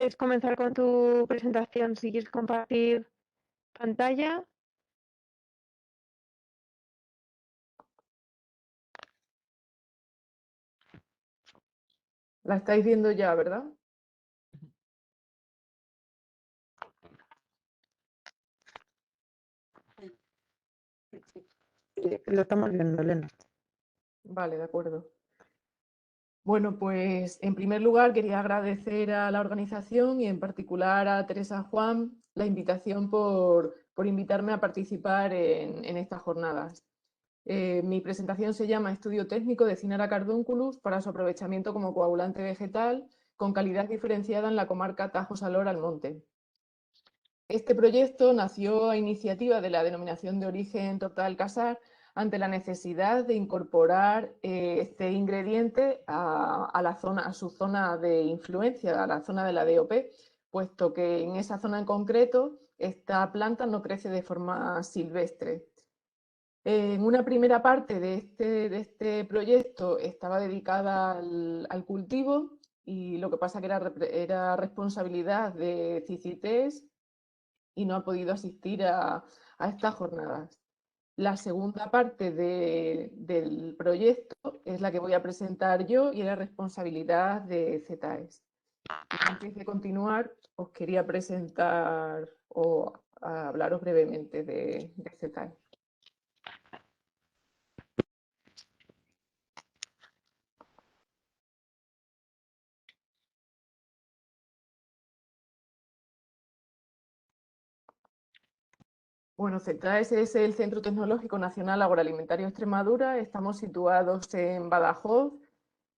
¿Quieres comenzar con tu presentación? Si quieres compartir pantalla. La estáis viendo ya, ¿verdad? Lo estamos viendo, Elena. Vale, de acuerdo. Bueno, pues en primer lugar quería agradecer a la organización y en particular a Teresa Juan la invitación por invitarme a participar en estas jornadas. Mi presentación se llama Estudio técnico de Cinara cardunculus para su aprovechamiento como coagulante vegetal con calidad diferenciada en la comarca Tajo-Salor-Almonte. Este proyecto nació a iniciativa de la denominación de origen Torta del Casar ante la necesidad de incorporar este ingrediente a su zona de influencia, a la zona de la DOP, puesto que en esa zona en concreto esta planta no crece de forma silvestre. En una primera parte de este proyecto estaba dedicada al cultivo y lo que pasa que era responsabilidad de CICITES y no ha podido asistir a estas jornadas. La segunda parte del proyecto es la que voy a presentar yo y es la responsabilidad de CETAES. Antes de continuar, os quería presentar o hablaros brevemente de CETAES. Bueno, CETAES es el Centro Tecnológico Nacional Agroalimentario Extremadura. Estamos situados en Badajoz.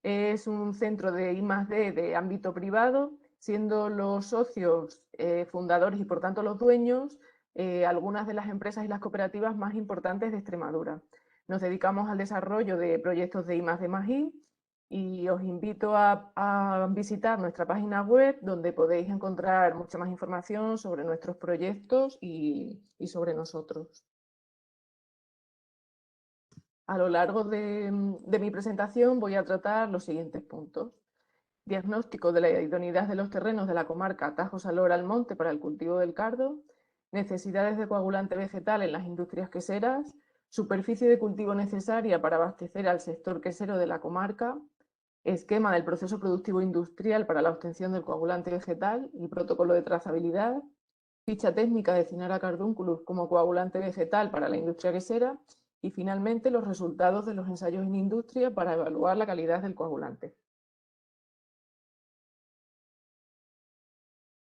Es un centro de I+D de ámbito privado, siendo los socios fundadores y por tanto los dueños algunas de las empresas y las cooperativas más importantes de Extremadura. Nos dedicamos al desarrollo de proyectos de I+D+I y os invito a visitar nuestra página web donde podéis encontrar mucha más información sobre nuestros proyectos y sobre nosotros. A lo largo de mi presentación voy a tratar los siguientes puntos. Diagnóstico de la idoneidad de los terrenos de la comarca Tajo-Salor-Almonte para el cultivo del cardo, necesidades de coagulante vegetal en las industrias queseras, superficie de cultivo necesaria para abastecer al sector quesero de la comarca, esquema del proceso productivo industrial para la obtención del coagulante vegetal y protocolo de trazabilidad, ficha técnica de Cinara cardunculus como coagulante vegetal para la industria quesera y finalmente los resultados de los ensayos en industria para evaluar la calidad del coagulante.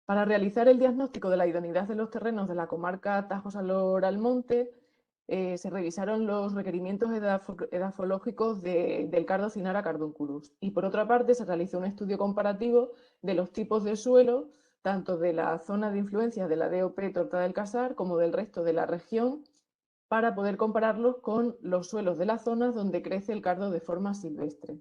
Para realizar el diagnóstico de la idoneidad de los terrenos de la comarca Tajo-Salor-Almonte, se revisaron los requerimientos edafológicos del cardo Cinara cardunculus y por otra parte se realizó un estudio comparativo de los tipos de suelo, tanto de la zona de influencia de la DOP Torta del Casar como del resto de la región, para poder compararlos con los suelos de las zonas donde crece el cardo de forma silvestre.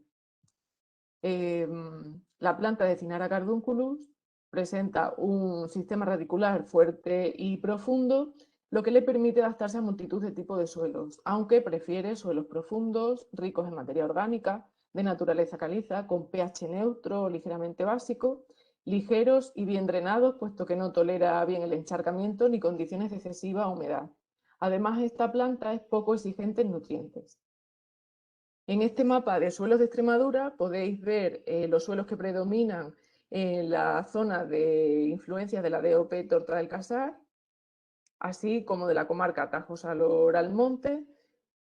La planta de Cinara cardunculus presenta un sistema radicular fuerte y profundo, lo que le permite adaptarse a multitud de tipos de suelos, aunque prefiere suelos profundos, ricos en materia orgánica, de naturaleza caliza, con pH neutro o ligeramente básico, ligeros y bien drenados, puesto que no tolera bien el encharcamiento ni condiciones de excesiva humedad. Además, esta planta es poco exigente en nutrientes. En este mapa de suelos de Extremadura podéis ver los suelos que predominan en la zona de influencia de la DOP Torta del Casar, así como de la comarca Tajo-Salor-Almonte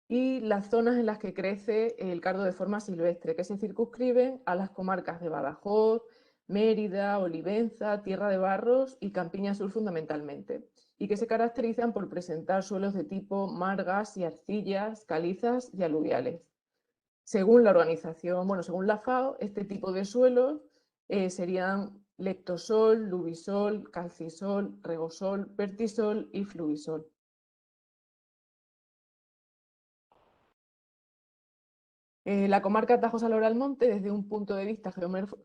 y las zonas en las que crece el cardo de forma silvestre, que se circunscriben a las comarcas de Badajoz, Mérida, Olivenza, Tierra de Barros y Campiña Sur fundamentalmente, y que se caracterizan por presentar suelos de tipo margas y arcillas, calizas y aluviales. Según la organización, bueno, según la FAO, este tipo de suelos serían lectosol, lubisol, calcisol, regosol, vertisol y fluvisol. La comarca Tajo-Salor-Almonte, desde un punto de vista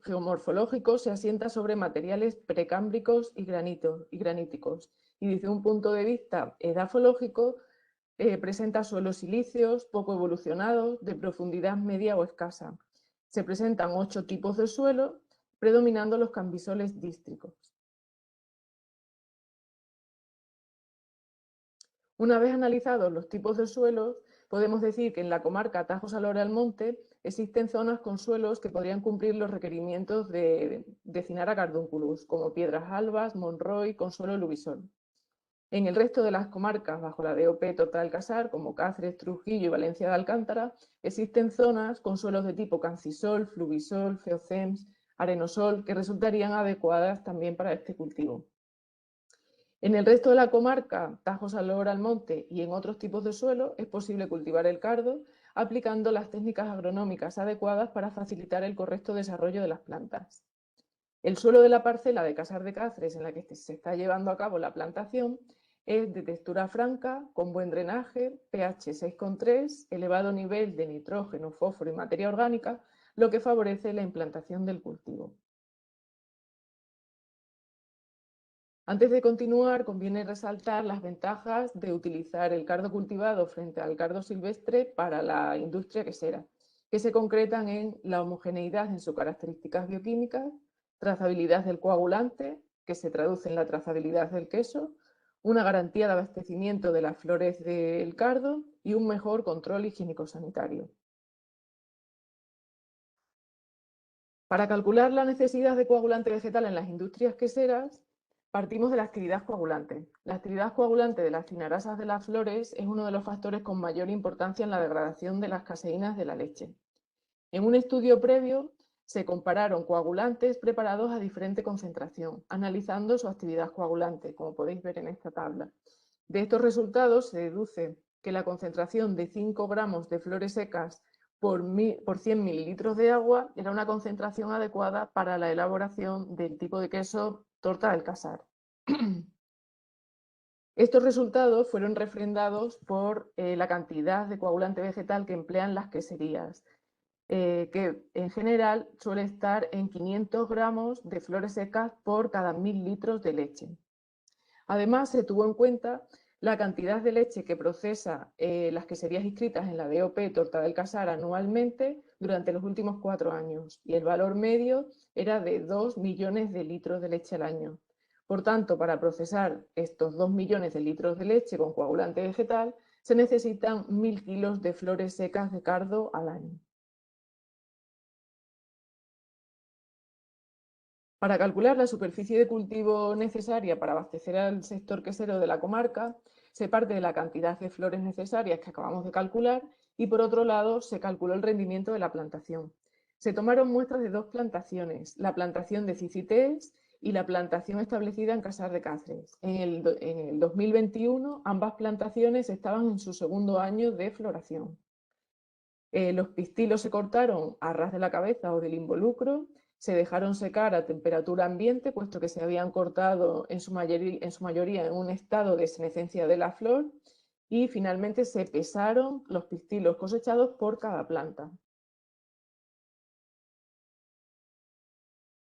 geomorfológico, se asienta sobre materiales precámbricos y graníticos, y desde un punto de vista edafológico, presenta suelos silíceos poco evolucionados, de profundidad media o escasa. Se presentan 8 tipos de suelo, predominando los cambisoles dístricos. Una vez analizados los tipos de suelos, podemos decir que en la comarca Tajo-Salor-Almonte existen zonas con suelos que podrían cumplir los requerimientos de Cinara cardunculus, como Piedras Albas, Monroy, Consuelo Lubisol. En el resto de las comarcas bajo la DOP Torta-Alcázar, como Cáceres, Trujillo y Valencia de Alcántara, existen zonas con suelos de tipo cancisol, fluvisol, feocems, arenosol, que resultarían adecuadas también para este cultivo. En el resto de la comarca, Tajo-Salor-Almonte y en otros tipos de suelo, es posible cultivar el cardo aplicando las técnicas agronómicas adecuadas para facilitar el correcto desarrollo de las plantas. El suelo de la parcela de Casar de Cáceres en la que se está llevando a cabo la plantación es de textura franca, con buen drenaje, pH 6,3, elevado nivel de nitrógeno, fósforo y materia orgánica, lo que favorece la implantación del cultivo. Antes de continuar, conviene resaltar las ventajas de utilizar el cardo cultivado frente al cardo silvestre para la industria quesera, que se concretan en la homogeneidad en sus características bioquímicas, trazabilidad del coagulante, que se traduce en la trazabilidad del queso, una garantía de abastecimiento de las flores del cardo y un mejor control higiénico-sanitario. Para calcular la necesidad de coagulante vegetal en las industrias queseras, partimos de la actividad coagulante. La actividad coagulante de las cinarasas de las flores es uno de los factores con mayor importancia en la degradación de las caseínas de la leche. En un estudio previo se compararon coagulantes preparados a diferente concentración, analizando su actividad coagulante, como podéis ver en esta tabla. De estos resultados se deduce que la concentración de 5 gramos de flores secas por 100 mililitros de agua era una concentración adecuada para la elaboración del tipo de queso Torta del Casar. Estos resultados fueron refrendados por la cantidad de coagulante vegetal que emplean las queserías, que en general suele estar en 500 gramos de flores secas por cada 1000 litros de leche. Además, se tuvo en cuenta la cantidad de leche que procesa las queserías inscritas en la DOP Torta del Casar anualmente durante los últimos 4 años, y el valor medio era de 2 millones de litros de leche al año. Por tanto, para procesar estos 2 millones de litros de leche con coagulante vegetal, se necesitan 1000 kilos de flores secas de cardo al año. Para calcular la superficie de cultivo necesaria para abastecer al sector quesero de la comarca, se parte de la cantidad de flores necesarias que acabamos de calcular y, por otro lado, se calculó el rendimiento de la plantación. Se tomaron muestras de 2 plantaciones, la plantación de Cicités y la plantación establecida en Casar de Cáceres. En el 2021, ambas plantaciones estaban en su segundo año de floración. Los pistilos se cortaron a ras de la cabeza o del involucro, se dejaron secar a temperatura ambiente, puesto que se habían cortado en su mayoría en un estado de senescencia de la flor, y finalmente se pesaron los pistilos cosechados por cada planta.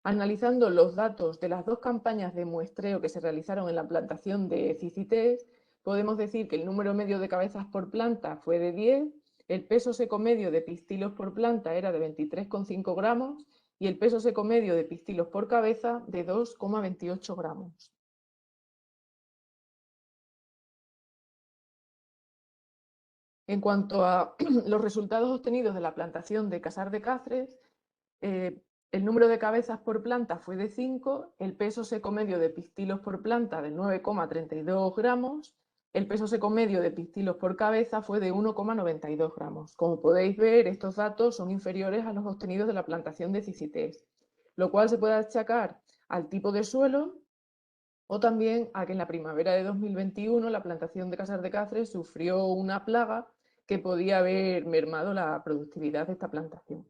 Analizando los datos de las 2 campañas de muestreo que se realizaron en la plantación de Cicités, podemos decir que el número medio de cabezas por planta fue de 10, el peso seco medio de pistilos por planta era de 23,5 gramos y el peso seco medio de pistilos por cabeza de 2,28 gramos. En cuanto a los resultados obtenidos de la plantación de Casar de Cáceres, el número de cabezas por planta fue de 5, el peso seco medio de pistilos por planta de 9,32 gramos, el peso seco medio de pistilos por cabeza fue de 1,92 gramos. Como podéis ver, estos datos son inferiores a los obtenidos de la plantación de Cicités, lo cual se puede achacar al tipo de suelo o también a que en la primavera de 2021 la plantación de Casar de Cáceres sufrió una plaga que podía haber mermado la productividad de esta plantación.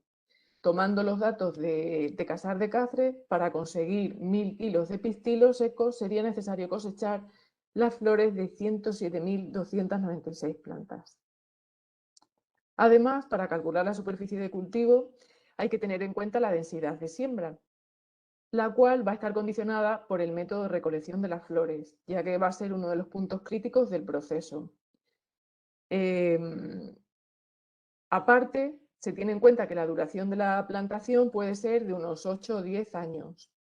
Tomando los datos de Casar de Cáceres, para conseguir 1000 kilos de pistilos secos sería necesario cosechar las flores de 107.296 plantas. Además, para calcular la superficie de cultivo hay que tener en cuenta la densidad de siembra, la cual va a estar condicionada por el método de recolección de las flores, ya que va a ser uno de los puntos críticos del proceso. Aparte, se tiene en cuenta que la duración de la plantación puede ser de unos 8 o 10 años.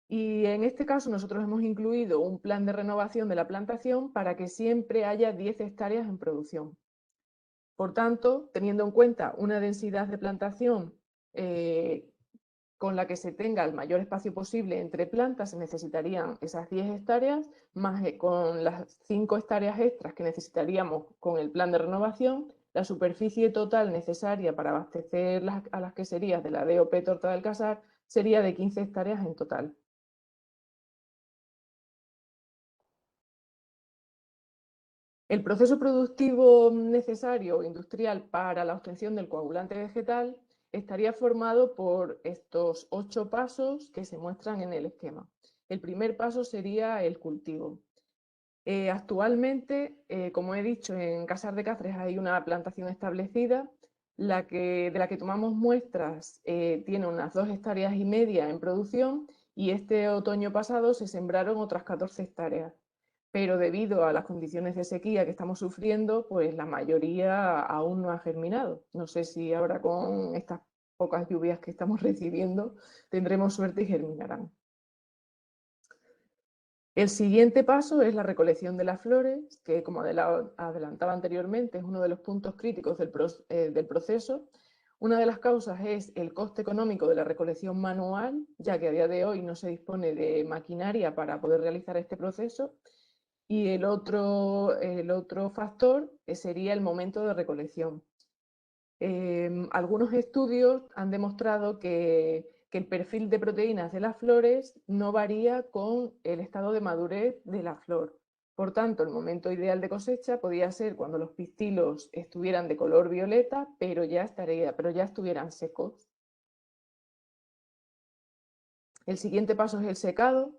Y en este caso nosotros hemos incluido un plan de renovación de la plantación para que siempre haya 10 hectáreas en producción. Por tanto, teniendo en cuenta una densidad de plantación con la que se tenga el mayor espacio posible entre plantas, se necesitarían esas 10 hectáreas, más con las 5 hectáreas extras que necesitaríamos con el plan de renovación, la superficie total necesaria para abastecer a las queserías de la DOP Torta del Casar sería de 15 hectáreas en total. El proceso productivo necesario industrial para la obtención del coagulante vegetal estaría formado por estos 8 pasos que se muestran en el esquema. El primer paso sería el cultivo. Actualmente, como he dicho, en Casar de Cáceres hay una plantación establecida, de la que tomamos muestras tiene unas 2,5 hectáreas en producción y este otoño pasado se sembraron otras 14 hectáreas. Pero debido a las condiciones de sequía que estamos sufriendo, pues la mayoría aún no ha germinado. No sé si ahora con estas pocas lluvias que estamos recibiendo tendremos suerte y germinarán. El siguiente paso es la recolección de las flores, que como adelantaba anteriormente es uno de los puntos críticos del proceso. Una de las causas es el coste económico de la recolección manual, ya que a día de hoy no se dispone de maquinaria para poder realizar este proceso. Y el otro factor sería el momento de recolección. Algunos estudios han demostrado que el perfil de proteínas de las flores no varía con el estado de madurez de la flor. Por tanto, el momento ideal de cosecha podía ser cuando los pistilos estuvieran de color violeta, pero ya estuvieran secos. El siguiente paso es el secado,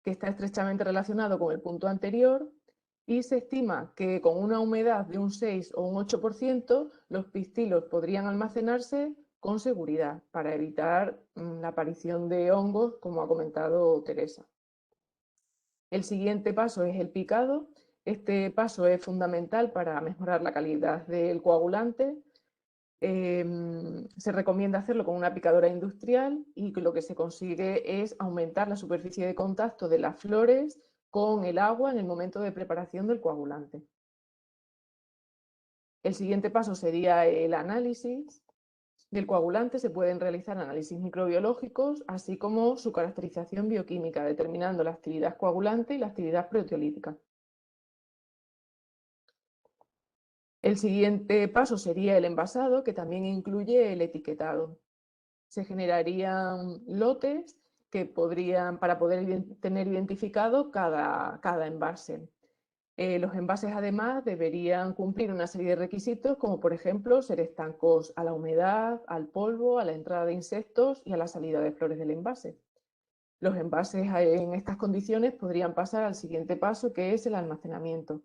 que está estrechamente relacionado con el punto anterior, y se estima que con una humedad de un 6 o un 8% los pistilos podrían almacenarse con seguridad para evitar la aparición de hongos, como ha comentado Teresa. El siguiente paso es el picado. Este paso es fundamental para mejorar la calidad del coagulante. Se recomienda hacerlo con una picadora industrial y lo que se consigue es aumentar la superficie de contacto de las flores con el agua en el momento de preparación del coagulante. El siguiente paso sería el análisis del coagulante. Se pueden realizar análisis microbiológicos, así como su caracterización bioquímica, determinando la actividad coagulante y la actividad proteolítica. El siguiente paso sería el envasado, que también incluye el etiquetado. Se generarían lotes que para poder tener identificado cada envase. Los envases además deberían cumplir una serie de requisitos, como por ejemplo ser estancos a la humedad, al polvo, a la entrada de insectos y a la salida de flores del envase. Los envases en estas condiciones podrían pasar al siguiente paso, que es el almacenamiento.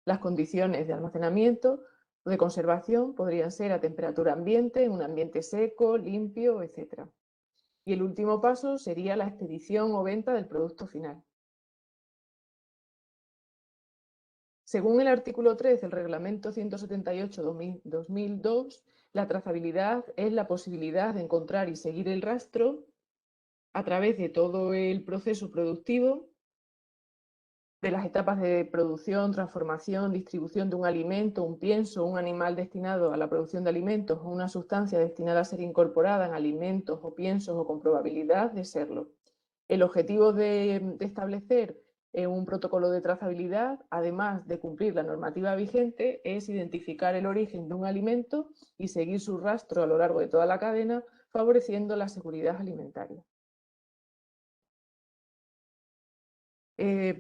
Las condiciones de almacenamiento o de conservación podrían ser a temperatura ambiente, en un ambiente seco, limpio, etc. Y el último paso sería la expedición o venta del producto final. Según el artículo 3 del Reglamento 178/2002, la trazabilidad es la posibilidad de encontrar y seguir el rastro a través de todo el proceso productivo, de las etapas de producción, transformación, distribución de un alimento, un pienso, un animal destinado a la producción de alimentos o una sustancia destinada a ser incorporada en alimentos o piensos o con probabilidad de serlo. El objetivo de establecer un protocolo de trazabilidad, además de cumplir la normativa vigente, es identificar el origen de un alimento y seguir su rastro a lo largo de toda la cadena, favoreciendo la seguridad alimentaria.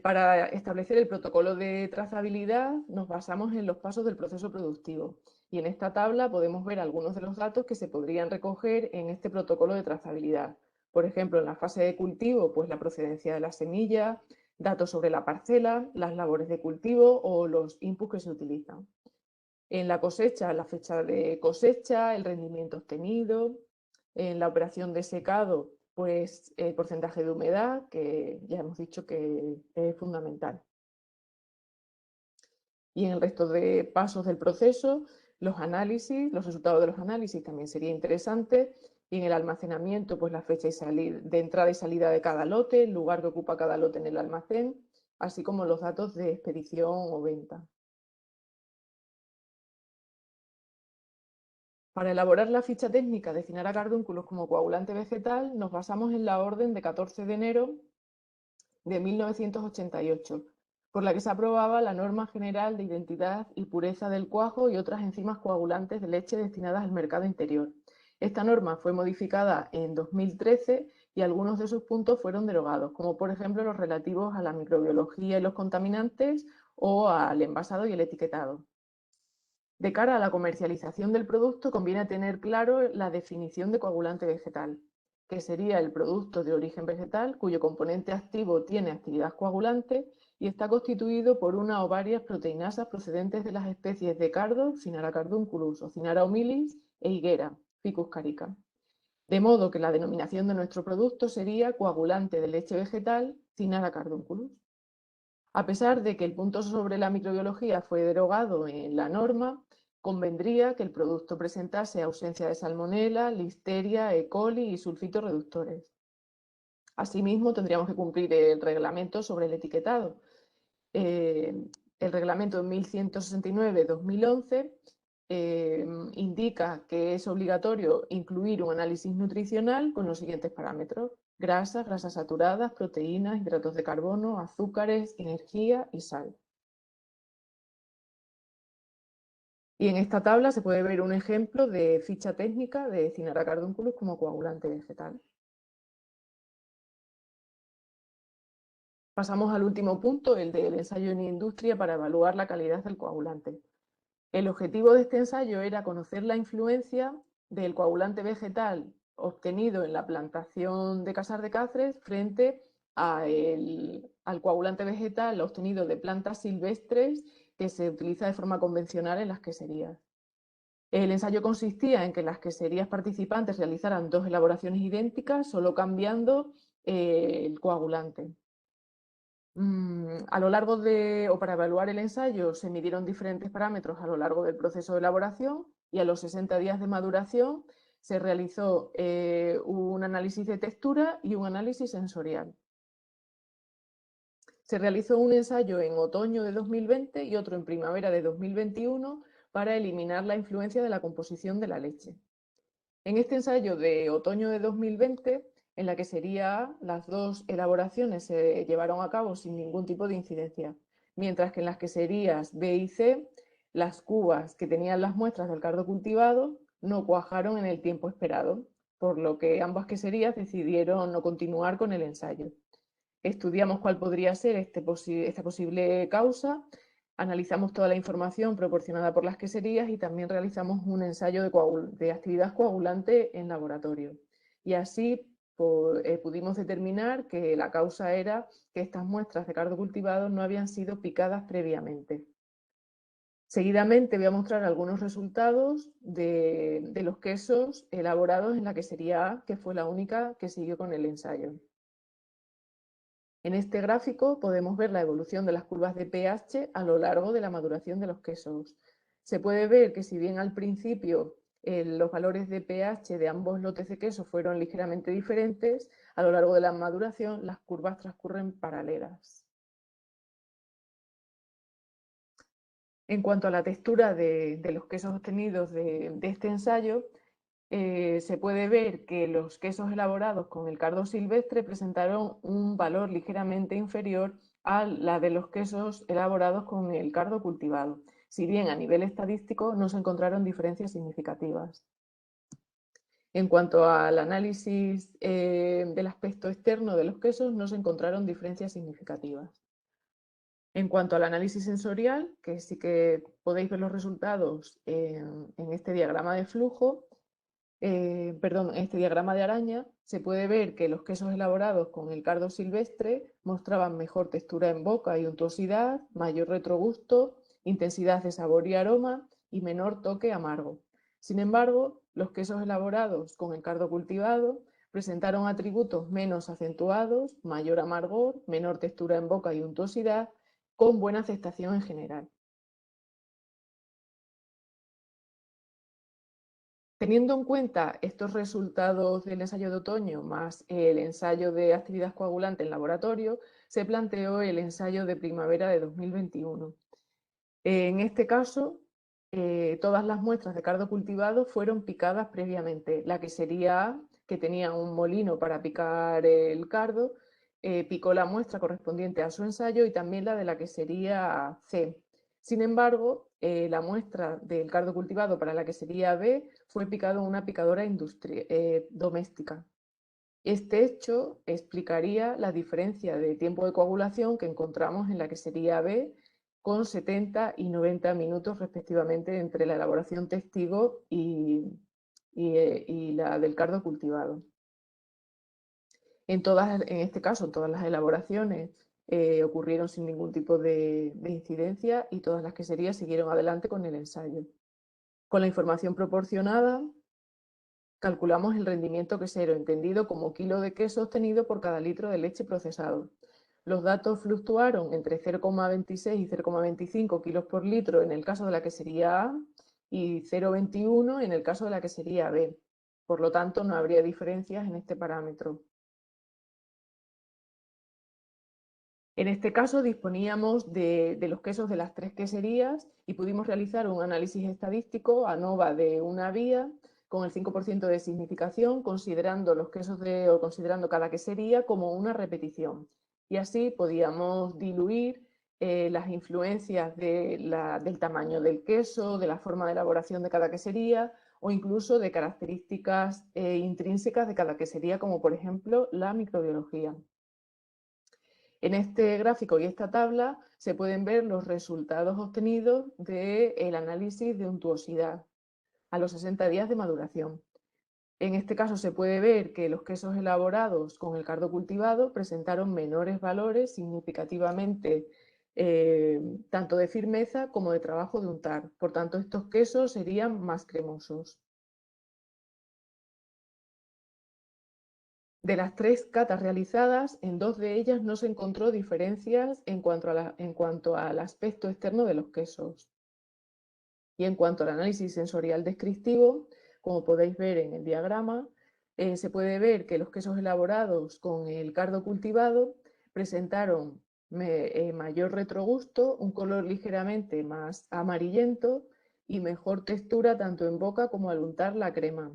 Para establecer el protocolo de trazabilidad nos basamos en los pasos del proceso productivo y en esta tabla podemos ver algunos de los datos que se podrían recoger en este protocolo de trazabilidad. Por ejemplo, en la fase de cultivo, pues la procedencia de la semilla, datos sobre la parcela, las labores de cultivo o los inputs que se utilizan. En la cosecha, la fecha de cosecha, el rendimiento obtenido. En la operación de secado, pues el porcentaje de humedad, que ya hemos dicho que es fundamental. Y en el resto de pasos del proceso, Los análisis, los resultados de los análisis también sería interesante. Y en el almacenamiento, pues la fecha de entrada y salida de cada lote, el lugar que ocupa cada lote en el almacén, así como los datos de expedición o venta. Para elaborar la ficha técnica de Cynara cardunculus como coagulante vegetal, nos basamos en la orden de 14 de enero de 1988, por la que se aprobaba la Norma General de Identidad y Pureza del Cuajo y otras enzimas coagulantes de leche destinadas al mercado interior. Esta norma fue modificada en 2013 y algunos de sus puntos fueron derogados, como por ejemplo los relativos a la microbiología y los contaminantes o al envasado y el etiquetado. De cara a la comercialización del producto, conviene tener claro la definición de coagulante vegetal, que sería el producto de origen vegetal cuyo componente activo tiene actividad coagulante y está constituido por una o varias proteinasas procedentes de las especies de cardo, Cynara cardunculus o Cynara humilis, e higuera, Ficus carica. De modo que la denominación de nuestro producto sería coagulante de leche vegetal, Cynara cardunculus. A pesar de que el punto sobre la microbiología fue derogado en la norma, convendría que el producto presentase ausencia de salmonela, listeria, E. coli y sulfitos reductores. Asimismo, tendríamos que cumplir el reglamento sobre el etiquetado. El reglamento 1169-2011 indica que es obligatorio incluir un análisis nutricional con los siguientes parámetros: grasas, grasas saturadas, proteínas, hidratos de carbono, azúcares, energía y sal. Y en esta tabla se puede ver un ejemplo de ficha técnica de Cynara cardunculus como coagulante vegetal. Pasamos al último punto, el del ensayo en industria para evaluar la calidad del coagulante. El objetivo de este ensayo era conocer la influencia del coagulante vegetal obtenido en la plantación de Casar de Cáceres frente al coagulante vegetal obtenido de plantas silvestres que se utiliza de forma convencional en las queserías. El ensayo consistía en que las queserías participantes realizaran dos elaboraciones idénticas, solo cambiando el coagulante. A lo largo para evaluar el ensayo, se midieron diferentes parámetros a lo largo del proceso de elaboración y a los 60 días de maduración se realizó un análisis de textura y un análisis sensorial. Se realizó un ensayo en otoño de 2020 y otro en primavera de 2021 para eliminar la influencia de la composición de la leche. En este ensayo de otoño de 2020, en la que las dos elaboraciones se llevaron a cabo sin ningún tipo de incidencia, mientras que en las queserías B y C, las cubas que tenían las muestras del cardo cultivado no cuajaron en el tiempo esperado, por lo que ambas queserías decidieron no continuar con el ensayo. Estudiamos cuál podría ser esta posible causa, analizamos toda la información proporcionada por las queserías y también realizamos un ensayo de actividad coagulante en laboratorio. Y así pudimos determinar que la causa era que estas muestras de cardo cultivado no habían sido picadas previamente. Seguidamente voy a mostrar algunos resultados de los quesos elaborados en la quesería A, que fue la única que siguió con el ensayo. En este gráfico podemos ver la evolución de las curvas de pH a lo largo de la maduración de los quesos. Se puede ver que si bien al principio los valores de pH de ambos lotes de queso fueron ligeramente diferentes, a lo largo de la maduración las curvas transcurren paralelas. En cuanto a la textura de los quesos obtenidos de este ensayo, se puede ver que los quesos elaborados con el cardo silvestre presentaron un valor ligeramente inferior a la de los quesos elaborados con el cardo cultivado, si bien a nivel estadístico no se encontraron diferencias significativas. En cuanto al análisis del aspecto externo de los quesos, no se encontraron diferencias significativas. En cuanto al análisis sensorial, que sí que podéis ver los resultados en este diagrama de flujo, en este diagrama de araña, se puede ver que los quesos elaborados con el cardo silvestre mostraban mejor textura en boca y untuosidad, mayor retrogusto, intensidad de sabor y aroma y menor toque amargo. Sin embargo, los quesos elaborados con el cardo cultivado presentaron atributos menos acentuados, mayor amargor, menor textura en boca y untuosidad, con buena aceptación en general. Teniendo en cuenta estos resultados del ensayo de otoño más el ensayo de actividad coagulante en laboratorio, se planteó el ensayo de primavera de 2021. En este caso, todas las muestras de cardo cultivado fueron picadas previamente. La quesería A, que tenía un molino para picar el cardo, picó la muestra correspondiente a su ensayo y también la de la quesería C. Sin embargo, la muestra del cardo cultivado para la quesería B fue picado en una picadora doméstica. Este hecho explicaría la diferencia de tiempo de coagulación que encontramos en la quesería B con 70 y 90 minutos respectivamente entre la elaboración testigo y la del cardo cultivado. En este caso, todas las elaboraciones ocurrieron sin ningún tipo de incidencia y todas las queserías siguieron adelante con el ensayo. Con la información proporcionada, calculamos el rendimiento quesero, entendido como kilo de queso obtenido por cada litro de leche procesado. Los datos fluctuaron entre 0,26 y 0,25 kilos por litro en el caso de la quesería A y 0,21 en el caso de la quesería B. Por lo tanto, no habría diferencias en este parámetro. En este caso disponíamos de los quesos de las 3 queserías y pudimos realizar un análisis estadístico ANOVA de una vía con el 5% de significación, considerando los quesos o considerando cada quesería como una repetición. Y así podíamos diluir las influencias del tamaño del queso, de la forma de elaboración de cada quesería o incluso de características intrínsecas de cada quesería, como por ejemplo la microbiología. En este gráfico y esta tabla se pueden ver los resultados obtenidos del análisis de untuosidad a los 60 días de maduración. En este caso se puede ver que los quesos elaborados con el cardo cultivado presentaron menores valores significativamente tanto de firmeza como de trabajo de untar. Por tanto, estos quesos serían más cremosos. De las 3 catas realizadas, en 2 de ellas no se encontró diferencias en cuanto al aspecto externo de los quesos. Y en cuanto al análisis sensorial descriptivo, como podéis ver en el diagrama, se puede ver que los quesos elaborados con el cardo cultivado presentaron mayor retrogusto, un color ligeramente más amarillento y mejor textura tanto en boca como al untar la crema.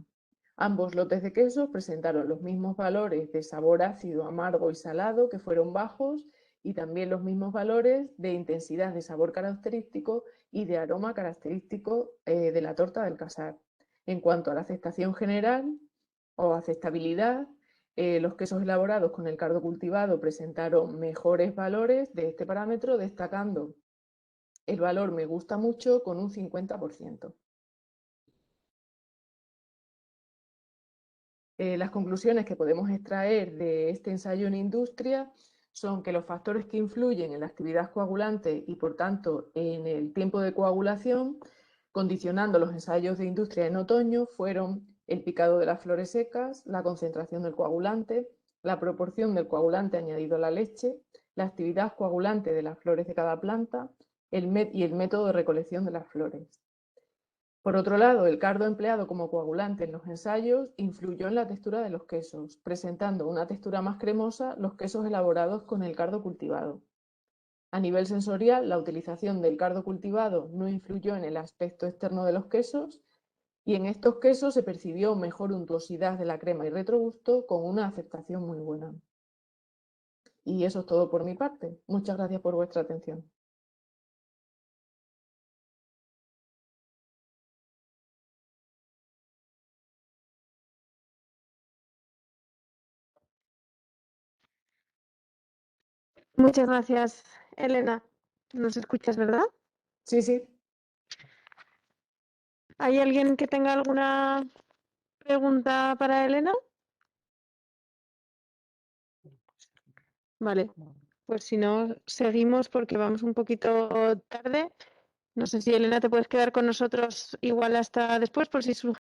Ambos lotes de quesos presentaron los mismos valores de sabor ácido, amargo y salado, que fueron bajos, y también los mismos valores de intensidad de sabor característico y de aroma característico de la torta del casar. En cuanto a la aceptación general o aceptabilidad, los quesos elaborados con el cardo cultivado presentaron mejores valores de este parámetro, destacando el valor me gusta mucho con un 50%. Las conclusiones que podemos extraer de este ensayo en industria son que los factores que influyen en la actividad coagulante y por tanto en el tiempo de coagulación, condicionando los ensayos de industria en otoño, fueron el picado de las flores secas, la concentración del coagulante, la proporción del coagulante añadido a la leche, la actividad coagulante de las flores de cada planta y el método de recolección de las flores. Por otro lado, el cardo empleado como coagulante en los ensayos influyó en la textura de los quesos, presentando una textura más cremosa los quesos elaborados con el cardo cultivado. A nivel sensorial, la utilización del cardo cultivado no influyó en el aspecto externo de los quesos y en estos quesos se percibió mejor untuosidad de la crema y retrogusto con una aceptación muy buena. Y eso es todo por mi parte. Muchas gracias por vuestra atención. Muchas gracias, Elena. ¿Nos escuchas, verdad? Sí, sí. ¿Hay alguien que tenga alguna pregunta para Elena? Vale, pues si no, seguimos porque vamos un poquito tarde. No sé si Elena te puedes quedar con nosotros igual hasta después por si surge